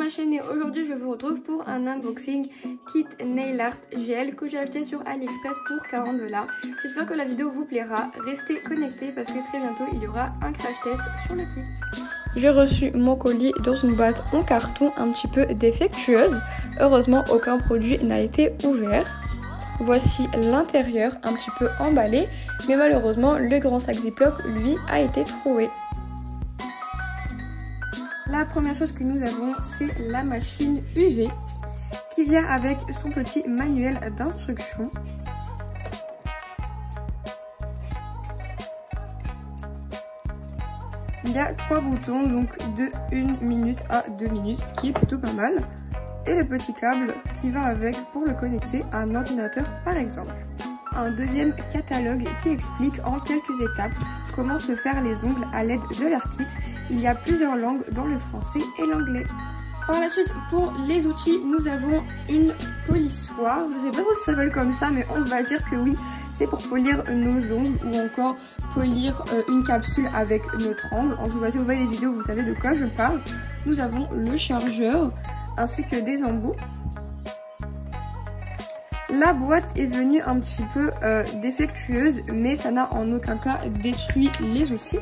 ma chaîne et aujourd'hui je vous retrouve pour un unboxing kit nail art gel que j'ai acheté sur AliExpress pour 40 $. J'espère que la vidéo vous plaira, restez connectés parce que très bientôt il y aura un crash test sur le kit. J'ai reçu mon colis dans une boîte en carton un petit peu défectueuse. Heureusement aucun produit n'a été ouvert. Voici l'intérieur un petit peu emballé, mais malheureusement le grand sac Ziploc lui a été troué. La première chose que nous avons, c'est la machine UV qui vient avec son petit manuel d'instruction. Il y a 3 boutons, donc de 1 minute à 2 minutes, ce qui est plutôt pas mal. Et le petit câble qui va avec pour le connecter à un ordinateur par exemple. Un deuxième catalogue qui explique en quelques étapes comment se faire les ongles à l'aide de leur kit. Il y a plusieurs langues dans le français et l'anglais. Par la suite, pour les outils, nous avons une polissoire. Je ne sais pas trop si ça s'appelle comme ça, mais on va dire que oui, c'est pour polir nos ongles ou encore polir une capsule avec notre angle. En tout cas, si vous voyez des vidéos, vous savez de quoi je parle. Nous avons le chargeur ainsi que des embouts. La boîte est venue un petit peu défectueuse, mais ça n'a en aucun cas détruit les outils.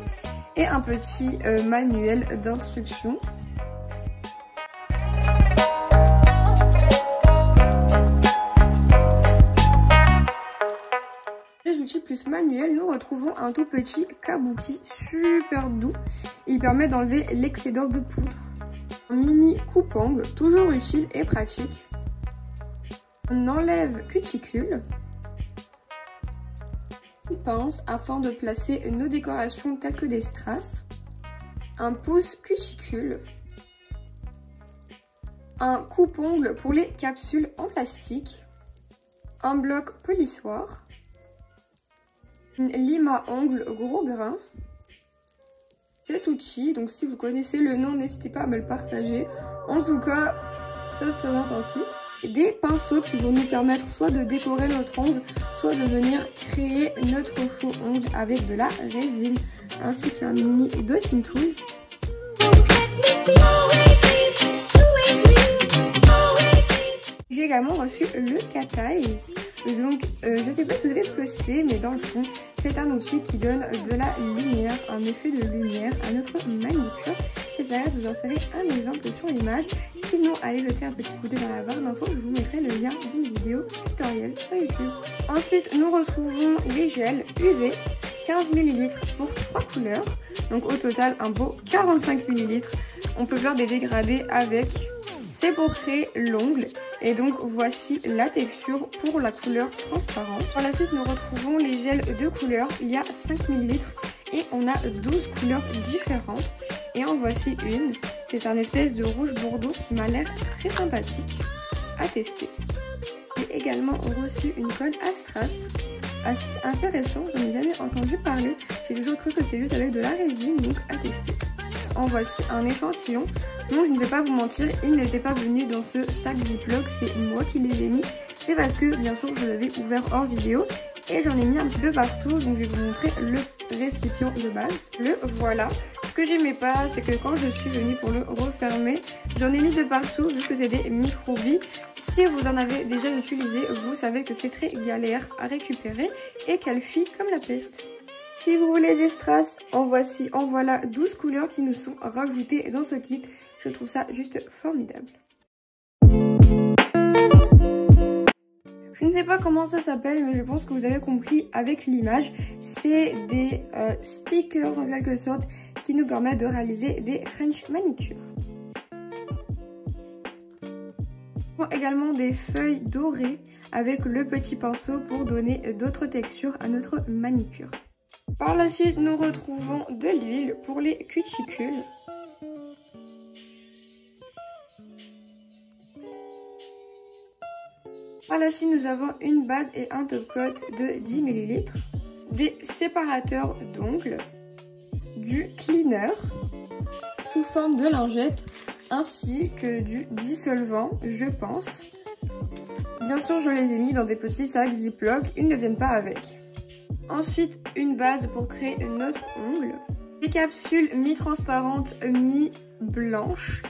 Et un petit manuel d'instruction. Les outils plus manuels, nous retrouvons un tout petit kabuki super doux. Il permet d'enlever l'excédent de poudre. Un mini coupe-ongle, toujours utile et pratique. On enlève cuticule. Une pince afin de placer nos décorations telles que des strass. Un pouce cuticule. Un coupe-ongle pour les capsules en plastique. Un bloc polissoire. Une lime à ongles gros grain. Cet outil, donc si vous connaissez le nom, n'hésitez pas à me le partager. En tout cas, ça se présente ainsi. Des pinceaux qui vont nous permettre soit de décorer notre ongle, soit de venir créer notre faux ongle avec de la résine, ainsi qu'un mini dotting tool. J'ai également reçu le Cat Eyes. Donc je sais pas si vous savez ce que c'est, mais dans le fond c'est un outil qui donne de la lumière, un effet de lumière à notre manicure. J'essaierai de vous insérer un exemple sur l'image. Sinon allez jeter un petit coup d'œil dans la barre d'infos, je vous mettrai le lien d'une vidéo tutoriel sur YouTube. Ensuite nous retrouvons les gels UV, 15 ml pour 3 couleurs. Donc au total un beau 45 ml. On peut faire des dégradés avec. C'est pour créer l'ongle et donc voici la texture pour la couleur transparente. Par la suite nous retrouvons les gels de couleurs, il y a 5 ml et on a 12 couleurs différentes et en voici une. C'est un espèce de rouge bordeaux qui m'a l'air très sympathique à tester. J'ai également reçu une colle à strass assez intéressant, je n'ai jamais entendu parler, j'ai toujours cru que c'était juste avec de la résine, donc à tester. En voici un échantillon. Non, je ne vais pas vous mentir, ils n'étaient pas venus dans ce sac Ziploc, c'est moi qui les ai mis. C'est parce que bien sûr je l'avais ouvert hors vidéo et j'en ai mis un petit peu partout. Donc je vais vous montrer le récipient de base. Le voilà. Ce que j'aimais pas, c'est que quand je suis venue pour le refermer, j'en ai mis de partout vu que c'est des micro-billes. Si vous en avez déjà utilisé, vous savez que c'est très galère à récupérer et qu'elle fuit comme la peste. Si vous voulez des strass, en voilà 12 couleurs qui nous sont rajoutées dans ce kit. Je trouve ça juste formidable. Je ne sais pas comment ça s'appelle, mais je pense que vous avez compris avec l'image. C'est des stickers en quelque sorte qui nous permettent de réaliser des French manicures. On a également des feuilles dorées avec le petit pinceau pour donner d'autres textures à notre manicure. Par la suite, nous retrouvons de l'huile pour les cuticules. Par la suite, nous avons une base et un top coat de 10 ml, des séparateurs d'ongles, du cleaner sous forme de lingette, ainsi que du dissolvant, je pense. Bien sûr, je les ai mis dans des petits sacs Ziploc, ils ne viennent pas avec. Ensuite, une base pour créer notre ongle. Des capsules mi-transparentes, mi-blanches.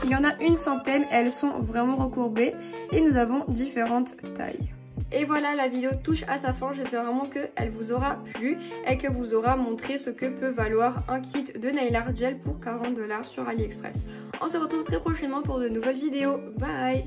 Il y en a une centaine, elles sont vraiment recourbées et nous avons différentes tailles. Et voilà, la vidéo touche à sa fin, j'espère vraiment qu'elle vous aura plu et que vous aura montré ce que peut valoir un kit de nail art gel pour 40 $ sur AliExpress. On se retrouve très prochainement pour de nouvelles vidéos, bye!